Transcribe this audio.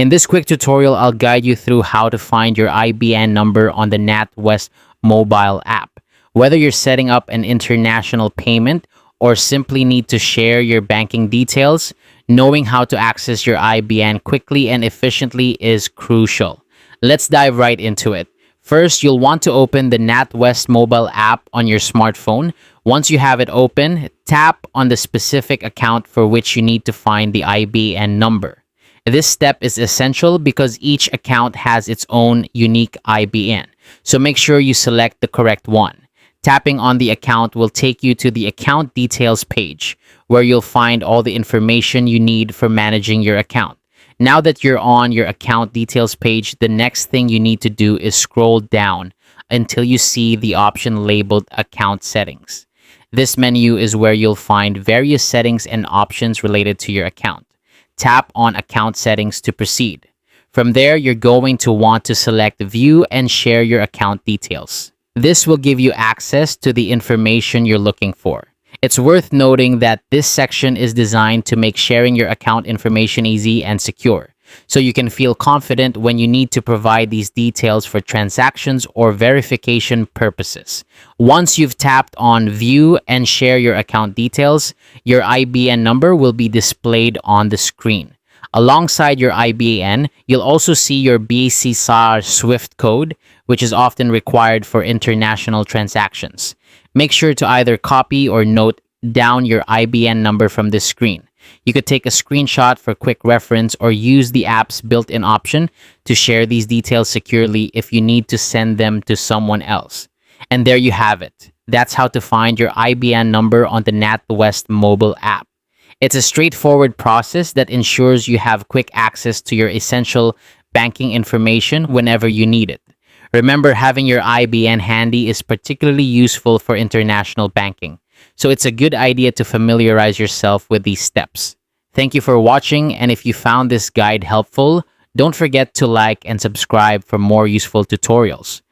In this quick tutorial, I'll guide you through how to find your IBAN number on the Natwest mobile app. Whether you're setting up an international payment or simply need to share your banking details, knowing how to access your IBAN quickly and efficiently is crucial. Let's dive right into it. First, you'll want to open the Natwest mobile app on your smartphone. Once you have it open, tap on the specific account for which you need to find the IBAN number. This step is essential because each account has its own unique IBAN, so make sure you select the correct one. Tapping on the account will take you to the account details page, where you'll find all the information you need for managing your account. Now that you're on your account details page, the next thing you need to do is scroll down until you see the option labeled Account Settings. This menu is where you'll find various settings and options related to your account. Tap on Account Settings to proceed. From there, you're going to want to select View and Share Your Account Details. This will give you access to the information you're looking for. It's worth noting that this section is designed to make sharing your account information easy and secure, so you can feel confident when you need to provide these details for transactions or verification purposes. Once you've tapped on View and Share Your Account Details, your IBAN number will be displayed on the screen. Alongside your IBAN, you'll also see your BCSAR SWIFT code, which is often required for international transactions. Make sure to either copy or note down your IBAN number from this screen. You could take a screenshot for quick reference or use the app's built-in option to share these details securely if you need to send them to someone else. And there you have it. That's how to find your IBAN number on the Natwest mobile app. It's a straightforward process that ensures you have quick access to your essential banking information whenever you need it. Remember, having your IBAN handy is particularly useful for international banking, so it's a good idea to familiarize yourself with these steps. Thank you for watching, and if you found this guide helpful, don't forget to like and subscribe for more useful tutorials.